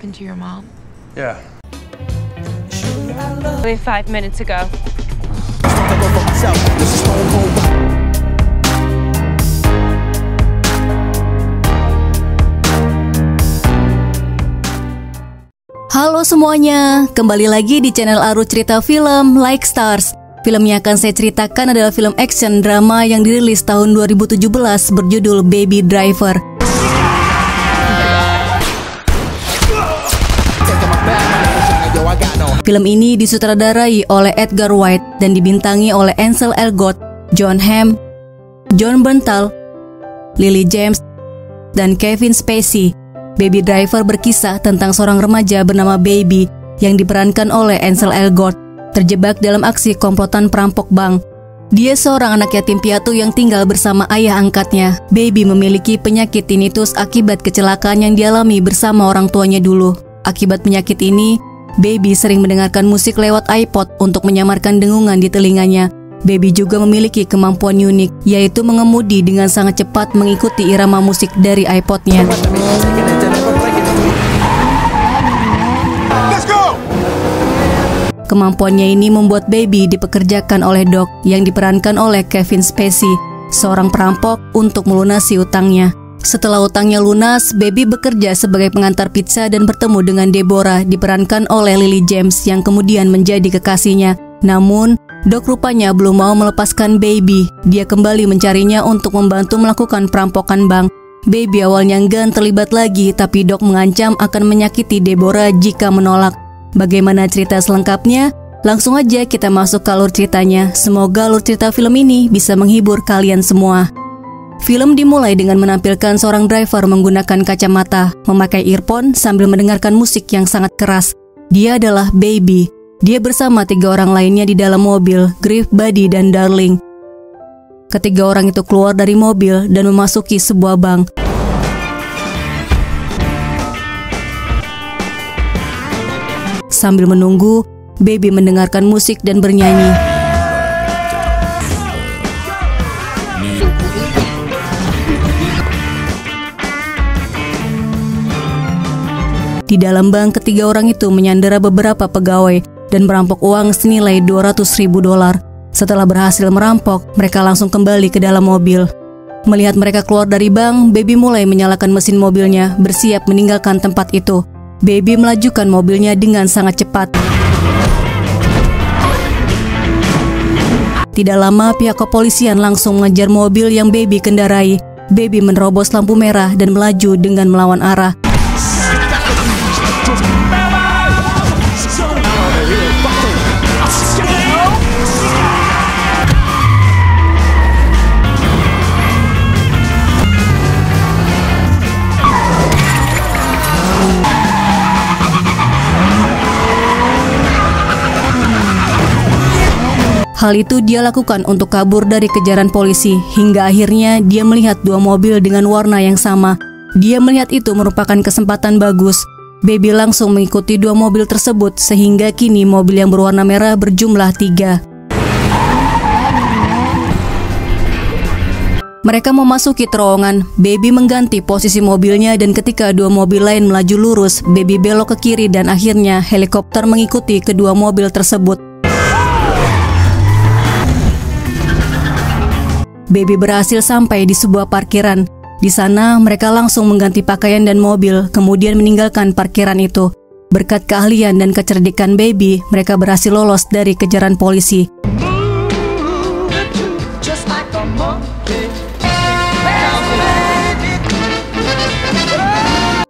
happened to your mom? Yeah. Only 5 minutes ago. Halo semuanya, kembali lagi di channel Aru Cerita Film Like Stars. Film yang akan saya ceritakan adalah film action drama yang dirilis tahun 2017 berjudul Baby Driver. Film ini disutradarai oleh Edgar Wright dan dibintangi oleh Ansel Elgort, Jon Hamm, Jon Bernthal, Lily James, dan Kevin Spacey. Baby Driver berkisah tentang seorang remaja bernama Baby yang diperankan oleh Ansel Elgort, terjebak dalam aksi komplotan perampok bank. Dia seorang anak yatim piatu yang tinggal bersama ayah angkatnya. Baby memiliki penyakit tinnitus akibat kecelakaan yang dialami bersama orang tuanya dulu. Akibat penyakit ini, Baby sering mendengarkan musik lewat iPod untuk menyamarkan dengungan di telinganya. Baby juga memiliki kemampuan unik, yaitu mengemudi dengan sangat cepat mengikuti irama musik dari iPodnya. Kemampuannya ini membuat Baby dipekerjakan oleh Doc yang diperankan oleh Kevin Spacey, seorang perampok untuk melunasi utangnya. Setelah utangnya lunas, Baby bekerja sebagai pengantar pizza dan bertemu dengan Deborah diperankan oleh Lily James yang kemudian menjadi kekasihnya. Namun, Doc rupanya belum mau melepaskan Baby. Dia kembali mencarinya untuk membantu melakukan perampokan bank. Baby awalnya enggan terlibat lagi, tapi Doc mengancam akan menyakiti Deborah jika menolak. Bagaimana cerita selengkapnya? Langsung aja kita masuk ke alur ceritanya. Semoga alur cerita film ini bisa menghibur kalian semua. Film dimulai dengan menampilkan seorang driver menggunakan kacamata, memakai earphone sambil mendengarkan musik yang sangat keras. Dia adalah Baby. Dia bersama 3 orang lainnya di dalam mobil, Griff, Buddy, dan Darling. Ketiga orang itu keluar dari mobil dan memasuki sebuah bank. Sambil menunggu, Baby mendengarkan musik dan bernyanyi. Di dalam bank, ketiga orang itu menyandera beberapa pegawai dan merampok uang senilai $200.000. Setelah berhasil merampok, mereka langsung kembali ke dalam mobil. Melihat mereka keluar dari bank, Baby mulai menyalakan mesin mobilnya, bersiap meninggalkan tempat itu. Baby melajukan mobilnya dengan sangat cepat. Tidak lama, pihak kepolisian langsung mengejar mobil yang Baby kendarai. Baby menerobos lampu merah dan melaju dengan melawan arah. Hal itu dia lakukan untuk kabur dari kejaran polisi, hingga akhirnya dia melihat 2 mobil dengan warna yang sama. Dia melihat itu merupakan kesempatan bagus. Baby langsung mengikuti 2 mobil tersebut, sehingga kini mobil yang berwarna merah berjumlah 3. Mereka memasuki terowongan. Baby mengganti posisi mobilnya dan ketika 2 mobil lain melaju lurus, Baby belok ke kiri dan akhirnya helikopter mengikuti kedua mobil tersebut. Baby berhasil sampai di sebuah parkiran. Di sana mereka langsung mengganti pakaian dan mobil, kemudian meninggalkan parkiran itu. Berkat keahlian dan kecerdikan Baby, mereka berhasil lolos dari kejaran polisi.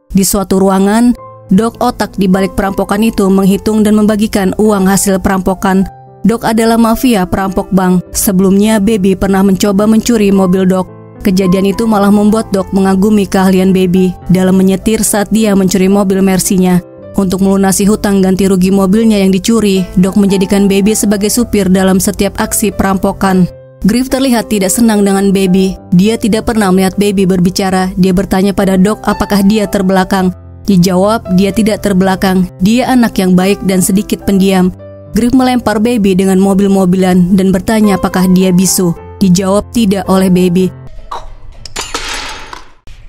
Di suatu ruangan, Doc otak di balik perampokan itu menghitung dan membagikan uang hasil perampokan. Doc adalah mafia perampok bank. Sebelumnya, Baby pernah mencoba mencuri mobil Doc. Kejadian itu malah membuat Doc mengagumi keahlian Baby dalam menyetir saat dia mencuri mobil Mercy-nya. Untuk melunasi hutang ganti rugi mobilnya yang dicuri, Doc menjadikan Baby sebagai supir dalam setiap aksi perampokan. Griff terlihat tidak senang dengan Baby. Dia tidak pernah melihat Baby berbicara. Dia bertanya pada Doc apakah dia terbelakang. Dijawab, dia tidak terbelakang. Dia anak yang baik dan sedikit pendiam. Griff melempar Baby dengan mobil-mobilan dan bertanya apakah dia bisu. Dijawab tidak oleh Baby.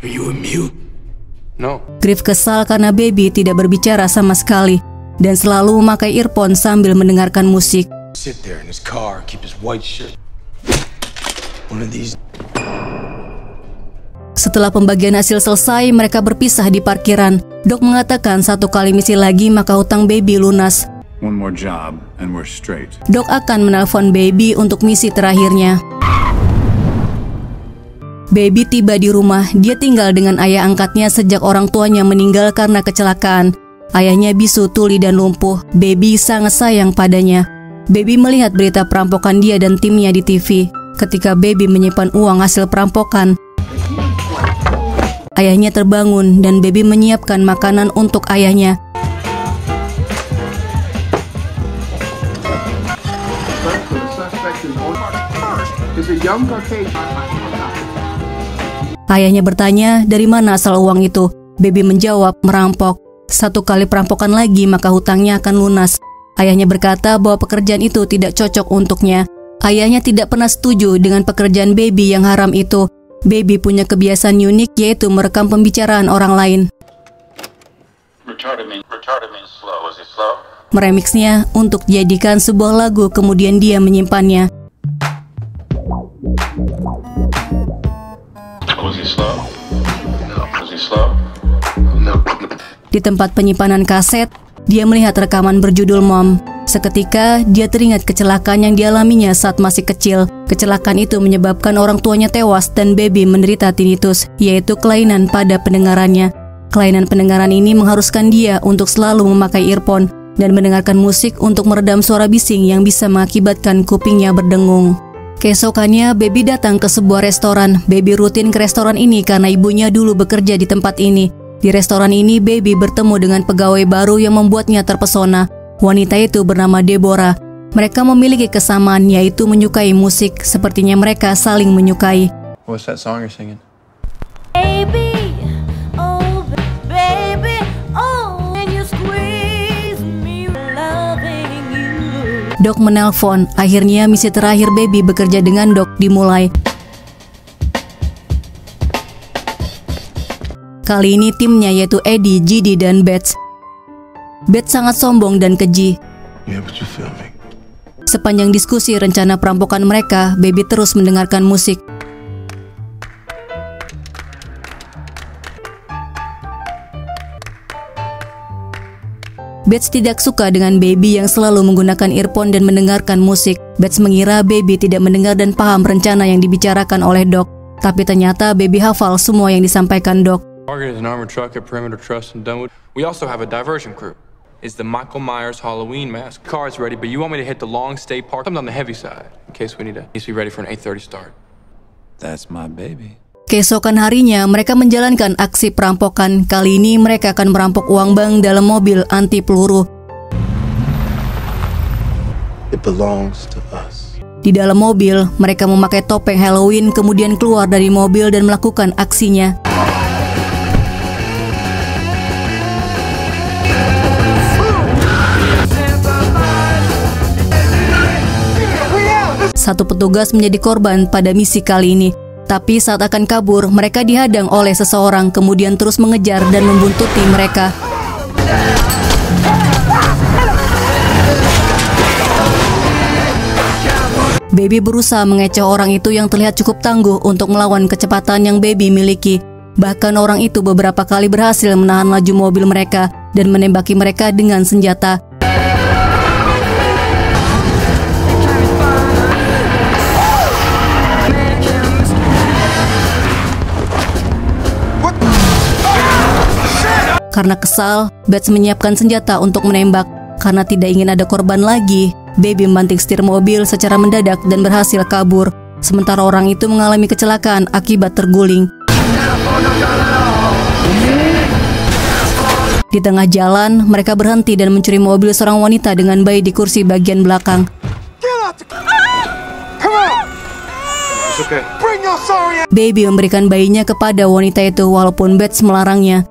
Are you a mute? No. Griff kesal karena Baby tidak berbicara sama sekali dan selalu memakai earphone sambil mendengarkan musik. Sit there in his car, keep his white shirt. One of these. Setelah pembagian hasil selesai, mereka berpisah di parkiran. Doc mengatakan 1 kali misi lagi maka hutang Baby lunas. One more job and we're straight. Doc akan menelpon Baby untuk misi terakhirnya. Baby tiba di rumah. Dia tinggal dengan ayah angkatnya sejak orang tuanya meninggal karena kecelakaan. Ayahnya bisu, tuli, dan lumpuh. Baby sangat sayang padanya. Baby melihat berita perampokan dia dan timnya di TV. Ketika Baby menyimpan uang hasil perampokan, ayahnya terbangun dan Baby menyiapkan makanan untuk ayahnya. Ayahnya bertanya, dari mana asal uang itu? Baby menjawab, merampok. 1 kali perampokan lagi maka hutangnya akan lunas. Ayahnya berkata bahwa pekerjaan itu tidak cocok untuknya. Ayahnya tidak pernah setuju dengan pekerjaan Baby yang haram itu. Baby punya kebiasaan unik, yaitu merekam pembicaraan orang lain. Meremixnya untuk dijadikan sebuah lagu, kemudian dia menyimpannya. Di tempat penyimpanan kaset, dia melihat rekaman berjudul Mom. Seketika, dia teringat kecelakaan yang dialaminya saat masih kecil. Kecelakaan itu menyebabkan orang tuanya tewas dan Baby menderita tinnitus, yaitu kelainan pada pendengarannya. Kelainan pendengaran ini mengharuskan dia untuk selalu memakai earphone dan mendengarkan musik untuk meredam suara bising yang bisa mengakibatkan kupingnya berdengung. Keesokannya, Baby datang ke sebuah restoran. Baby rutin ke restoran ini karena ibunya dulu bekerja di tempat ini. Di restoran ini, Baby bertemu dengan pegawai baru yang membuatnya terpesona. Wanita itu bernama Deborah. Mereka memiliki kesamaan, yaitu menyukai musik. Sepertinya mereka saling menyukai. What's that song you're singing? Baby, oh baby, oh, and you squeeze me, loving you. Doc menelpon. Akhirnya misi terakhir Baby bekerja dengan Doc dimulai. Kali ini timnya yaitu Eddie, Gidi, dan Bets. Bets sangat sombong dan keji. Yeah, but you feel me. Sepanjang diskusi rencana perampokan mereka, Baby terus mendengarkan musik. Bets tidak suka dengan Baby yang selalu menggunakan earphone dan mendengarkan musik. Bets mengira Baby tidak mendengar dan paham rencana yang dibicarakan oleh Doc. Tapi ternyata Baby hafal semua yang disampaikan Doc. Target is an armored truck at Perimeter Trust in Dunwood. We also have a diversion crew. It's the Michael Myers Halloween mask. Car's ready, but you want me to hit the long stay part? I'm on the heavy side, in case we need to be ready for an 8:30 start. That's my baby. Keesokan harinya, mereka menjalankan aksi perampokan. Kali ini mereka akan merampok uang bank dalam mobil anti peluru. It belongs to us. Di dalam mobil, mereka memakai topeng Halloween, kemudian keluar dari mobil dan melakukan aksinya. Satu petugas menjadi korban pada misi kali ini. Tapi saat akan kabur, mereka dihadang oleh seseorang, kemudian terus mengejar dan membuntuti mereka. Baby berusaha mengecoh orang itu yang terlihat cukup tangguh untuk melawan kecepatan yang Baby miliki. Bahkan orang itu beberapa kali berhasil menahan laju mobil mereka dan menembaki mereka dengan senjata. Karena kesal, Bets menyiapkan senjata untuk menembak. Karena tidak ingin ada korban lagi, Baby membanting setir mobil secara mendadak dan berhasil kabur. Sementara orang itu mengalami kecelakaan akibat terguling. Di tengah jalan, mereka berhenti dan mencuri mobil seorang wanita dengan bayi di kursi bagian belakang. Baby memberikan bayinya kepada wanita itu walaupun Bets melarangnya.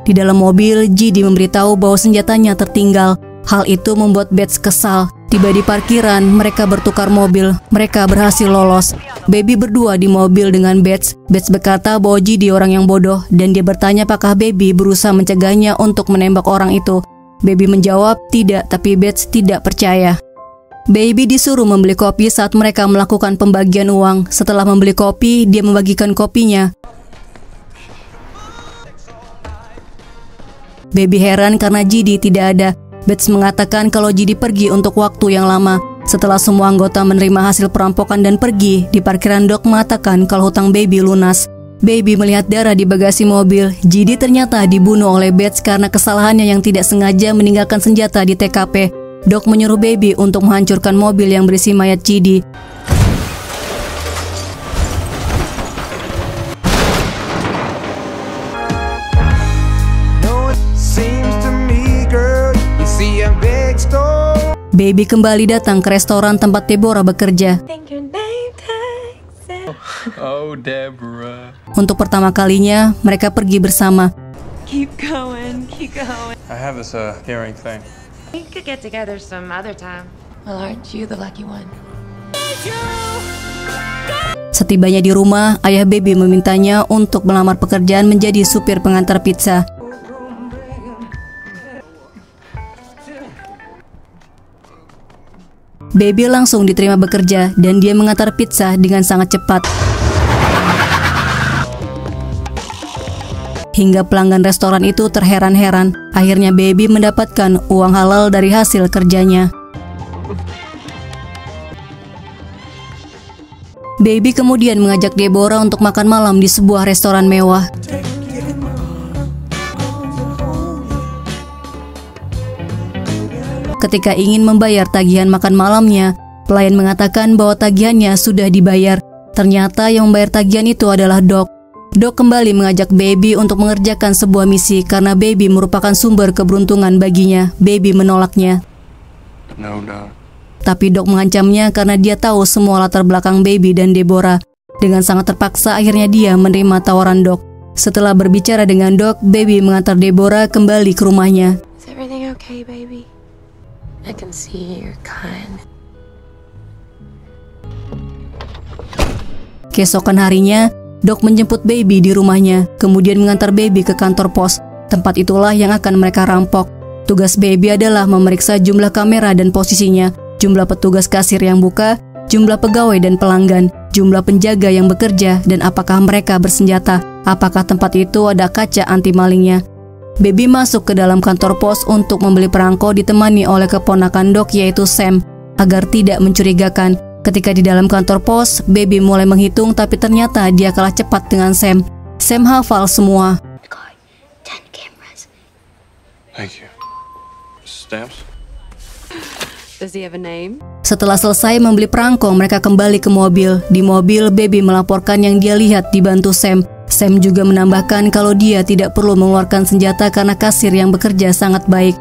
Di dalam mobil, Gidi memberitahu bahwa senjatanya tertinggal. Hal itu membuat Bets kesal. Tiba di parkiran, mereka bertukar mobil. Mereka berhasil lolos. Baby berdua di mobil dengan Bets. Bets berkata bahwa GD orang yang bodoh dan dia bertanya apakah Baby berusaha mencegahnya untuk menembak orang itu. Baby menjawab tidak, tapi Bets tidak percaya. Baby disuruh membeli kopi saat mereka melakukan pembagian uang. Setelah membeli kopi, dia membagikan kopinya. Baby heran karena GD tidak ada. Bets mengatakan kalau GD pergi untuk waktu yang lama. Setelah semua anggota menerima hasil perampokan dan pergi, di parkiran Doc mengatakan kalau hutang Baby lunas. Baby melihat darah di bagasi mobil. GD ternyata dibunuh oleh Bets karena kesalahannya yang tidak sengaja meninggalkan senjata di TKP. Doc menyuruh Baby untuk menghancurkan mobil yang berisi mayat GD. Baby kembali datang ke restoran tempat Deborah bekerja. Oh, Deborah. Untuk pertama kalinya, mereka pergi bersama. Keep going, keep going. I have this hearing thing. We could get together some other time. Well, aren't you the lucky one? Setibanya di rumah, ayah Baby memintanya untuk melamar pekerjaan menjadi supir pengantar pizza. Baby langsung diterima bekerja dan dia mengantar pizza dengan sangat cepat. Hingga pelanggan restoran itu terheran-heran. Akhirnya Baby mendapatkan uang halal dari hasil kerjanya. Baby kemudian mengajak Deborah untuk makan malam di sebuah restoran mewah. Ketika ingin membayar tagihan makan malamnya, pelayan mengatakan bahwa tagihannya sudah dibayar. Ternyata yang membayar tagihan itu adalah Doc. Doc kembali mengajak Baby untuk mengerjakan sebuah misi karena Baby merupakan sumber keberuntungan baginya. Baby menolaknya. No, Doc. Tapi Doc mengancamnya karena dia tahu semua latar belakang Baby dan Deborah. Dengan sangat terpaksa akhirnya dia menerima tawaran Doc. Setelah berbicara dengan Doc, Baby mengantar Deborah kembali ke rumahnya. Is everything okay, baby? I can see you're kind. Keesokan harinya, Doc menjemput Baby di rumahnya, kemudian mengantar Baby ke kantor pos. Tempat itulah yang akan mereka rampok. Tugas Baby adalah memeriksa jumlah kamera dan posisinya, jumlah petugas kasir yang buka, jumlah pegawai dan pelanggan, jumlah penjaga yang bekerja, dan apakah mereka bersenjata, apakah tempat itu ada kaca anti malingnya. Baby masuk ke dalam kantor pos untuk membeli perangko ditemani oleh keponakan Doc yaitu Sam, agar tidak mencurigakan. Ketika di dalam kantor pos, Baby mulai menghitung tapi ternyata dia kalah cepat dengan Sam. Sam hafal semua. Thank you. Stamps? Does he have a name? Setelah selesai membeli perangko, mereka kembali ke mobil. Di mobil, Baby melaporkan yang dia lihat dibantu Sam. Sam juga menambahkan kalau dia tidak perlu mengeluarkan senjata karena kasir yang bekerja sangat baik.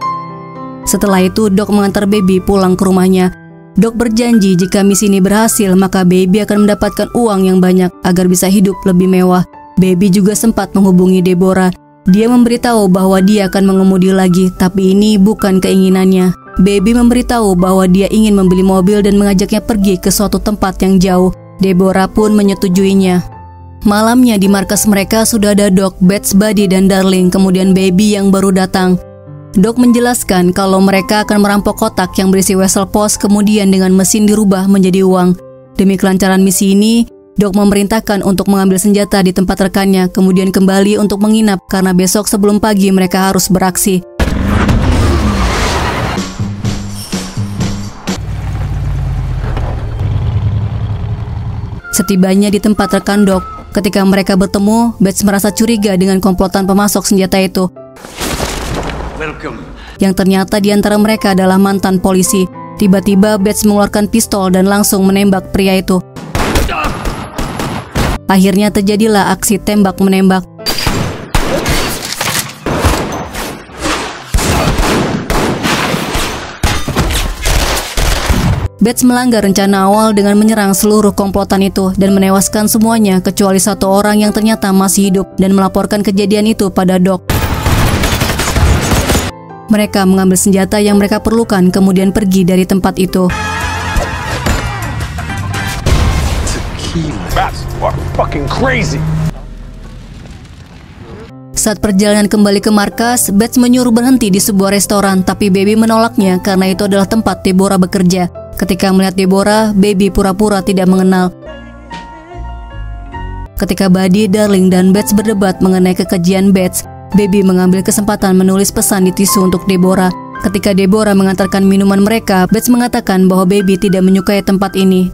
Setelah itu, Doc mengantar Baby pulang ke rumahnya. Doc berjanji jika misi ini berhasil, maka Baby akan mendapatkan uang yang banyak agar bisa hidup lebih mewah. Baby juga sempat menghubungi Deborah. Dia memberitahu bahwa dia akan mengemudi lagi, tapi ini bukan keinginannya. Baby memberitahu bahwa dia ingin membeli mobil dan mengajaknya pergi ke suatu tempat yang jauh. Deborah pun menyetujuinya. Malamnya di markas mereka sudah ada Doc, Bets, Buddy, dan Darling, kemudian Baby yang baru datang. Doc menjelaskan kalau mereka akan merampok kotak yang berisi wesel pos, kemudian dengan mesin dirubah menjadi uang. Demi kelancaran misi ini, Doc memerintahkan untuk mengambil senjata di tempat rekannya, kemudian kembali untuk menginap karena besok sebelum pagi mereka harus beraksi. Setibanya di tempat rekan Doc, ketika mereka bertemu, Bets merasa curiga dengan komplotan pemasok senjata itu. Yang ternyata di antara mereka adalah mantan polisi. Tiba-tiba Bets mengeluarkan pistol dan langsung menembak pria itu. Akhirnya terjadilah aksi tembak-menembak. Bets melanggar rencana awal dengan menyerang seluruh komplotan itu dan menewaskan semuanya kecuali satu orang yang ternyata masih hidup dan melaporkan kejadian itu pada Doc. Mereka mengambil senjata yang mereka perlukan kemudian pergi dari tempat itu. That's fucking crazy. Saat perjalanan kembali ke markas, Bates menyuruh berhenti di sebuah restoran, tapi Baby menolaknya karena itu adalah tempat Deborah bekerja. Ketika melihat Deborah, Baby pura-pura tidak mengenal. Ketika Buddy, Darling, dan Bates berdebat mengenai kekejian Bates, Baby mengambil kesempatan menulis pesan di tisu untuk Deborah. Ketika Deborah mengantarkan minuman mereka, Bates mengatakan bahwa Baby tidak menyukai tempat ini.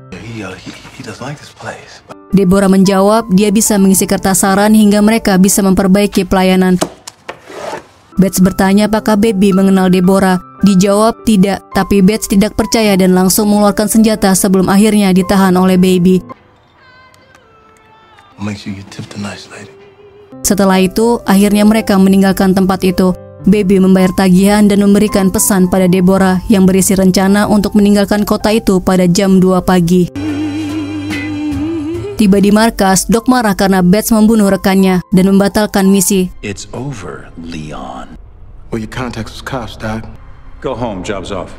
Deborah menjawab dia bisa mengisi kertas saran hingga mereka bisa memperbaiki pelayanan. Bates bertanya apakah Baby mengenal Deborah. Dijawab tidak, tapi Bates tidak percaya dan langsung mengeluarkan senjata sebelum akhirnya ditahan oleh Baby. Setelah itu, akhirnya mereka meninggalkan tempat itu. Baby membayar tagihan dan memberikan pesan pada Deborah yang berisi rencana untuk meninggalkan kota itu pada jam 2 pagi. Tiba di markas, Doc marah karena Bates membunuh rekannya dan membatalkan misi. It's over, Leon. Well, your contacts was cops, Doc. Go home, job's off.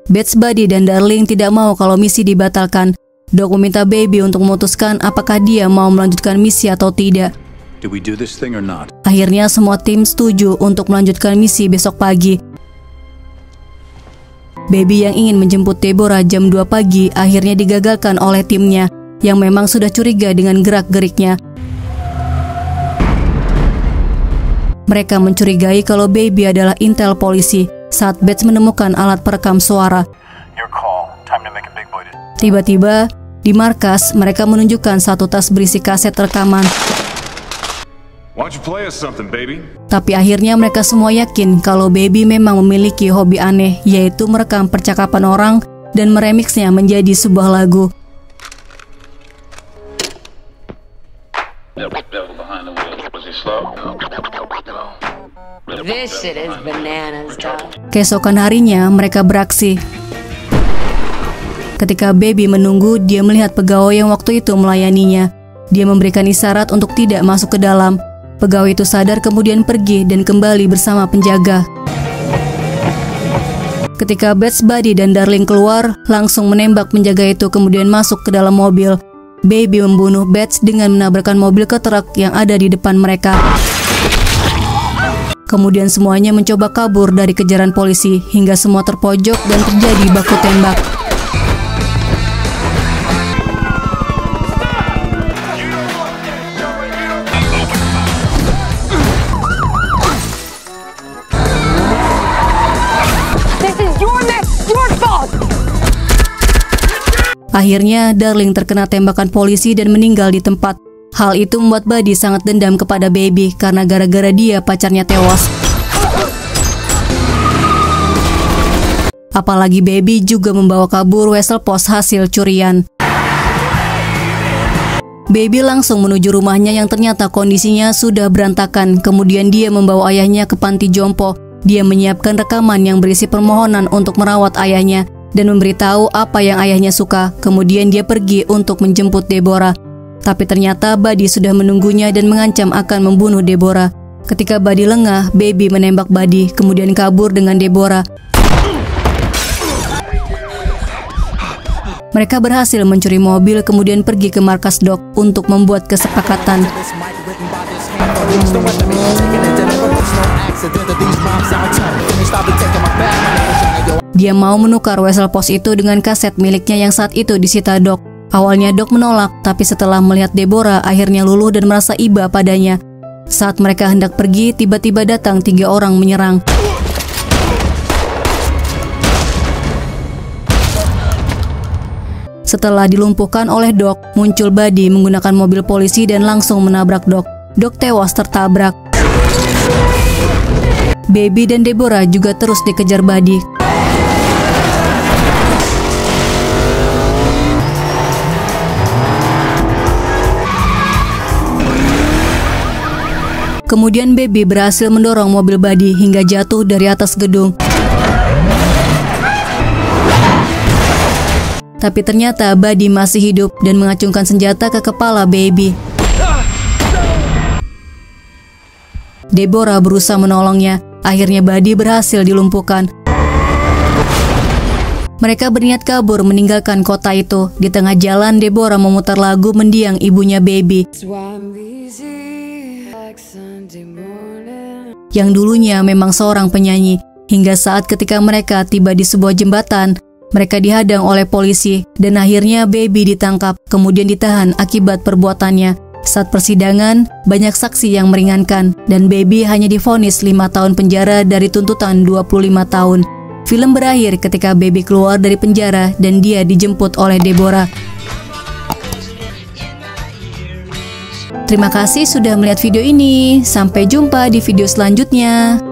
Bates, Buddy, dan Darling tidak mau kalau misi dibatalkan. Doc meminta Baby untuk memutuskan apakah dia mau melanjutkan misi atau tidak. Do we do this thing or not? Akhirnya semua tim setuju untuk melanjutkan misi besok pagi. Baby yang ingin menjemput Deborah jam 2 pagi akhirnya digagalkan oleh timnya yang memang sudah curiga dengan gerak-geriknya. Mereka mencurigai kalau Baby adalah intel polisi saat Bates menemukan alat perekam suara. Tiba-tiba, di markas mereka menunjukkan satu tas berisi kaset rekaman. Tapi akhirnya mereka semua yakin kalau Baby memang memiliki hobi aneh, yaitu merekam percakapan orang dan meremixnya menjadi sebuah lagu. This shit is bananas, dog. Keesokan harinya mereka beraksi. Ketika Baby menunggu, dia melihat pegawai yang waktu itu melayaninya. Dia memberikan isyarat untuk tidak masuk ke dalam. Pegawai itu sadar kemudian pergi dan kembali bersama penjaga. Ketika Bates, Buddy, dan Darling keluar, langsung menembak penjaga itu kemudian masuk ke dalam mobil. Baby membunuh Bates dengan menabrakkan mobil ke truk yang ada di depan mereka. Kemudian semuanya mencoba kabur dari kejaran polisi hingga semua terpojok dan terjadi baku tembak. Akhirnya, Darling terkena tembakan polisi dan meninggal di tempat. Hal itu membuat Buddy sangat dendam kepada Baby karena gara-gara dia pacarnya tewas. Apalagi Baby juga membawa kabur wesel pos hasil curian. Baby langsung menuju rumahnya yang ternyata kondisinya sudah berantakan. Kemudian dia membawa ayahnya ke panti jompo. Dia menyiapkan rekaman yang berisi permohonan untuk merawat ayahnya dan memberitahu apa yang ayahnya suka. Kemudian dia pergi untuk menjemput Deborah. Tapi ternyata Buddy sudah menunggunya dan mengancam akan membunuh Deborah. Ketika Buddy lengah, Baby menembak Buddy, kemudian kabur dengan Deborah. Mereka berhasil mencuri mobil, kemudian pergi ke markas Doc untuk membuat kesepakatan. Dia mau menukar wesel pos itu dengan kaset miliknya yang saat itu disita Doc. Awalnya Doc menolak, tapi setelah melihat Deborah akhirnya luluh dan merasa iba padanya. Saat mereka hendak pergi, tiba-tiba datang 3 orang menyerang. Setelah dilumpuhkan oleh Doc, muncul Buddy menggunakan mobil polisi dan langsung menabrak Doc. Doc tewas tertabrak. Baby dan Deborah juga terus dikejar Buddy. Kemudian Baby berhasil mendorong mobil Buddy hingga jatuh dari atas gedung. Tapi ternyata Buddy masih hidup dan mengacungkan senjata ke kepala Baby. Deborah berusaha menolongnya. Akhirnya Buddy berhasil dilumpuhkan. Mereka berniat kabur meninggalkan kota itu. Di tengah jalan, Deborah memutar lagu mendiang ibunya Baby, yang dulunya memang seorang penyanyi. Hingga saat ketika mereka tiba di sebuah jembatan, mereka dihadang oleh polisi dan akhirnya Baby ditangkap, kemudian ditahan akibat perbuatannya. Saat persidangan, banyak saksi yang meringankan dan Baby hanya divonis 5 tahun penjara dari tuntutan 25 tahun. Film berakhir ketika Baby keluar dari penjara dan dia dijemput oleh Deborah. Terima kasih sudah melihat video ini. Sampai jumpa di video selanjutnya.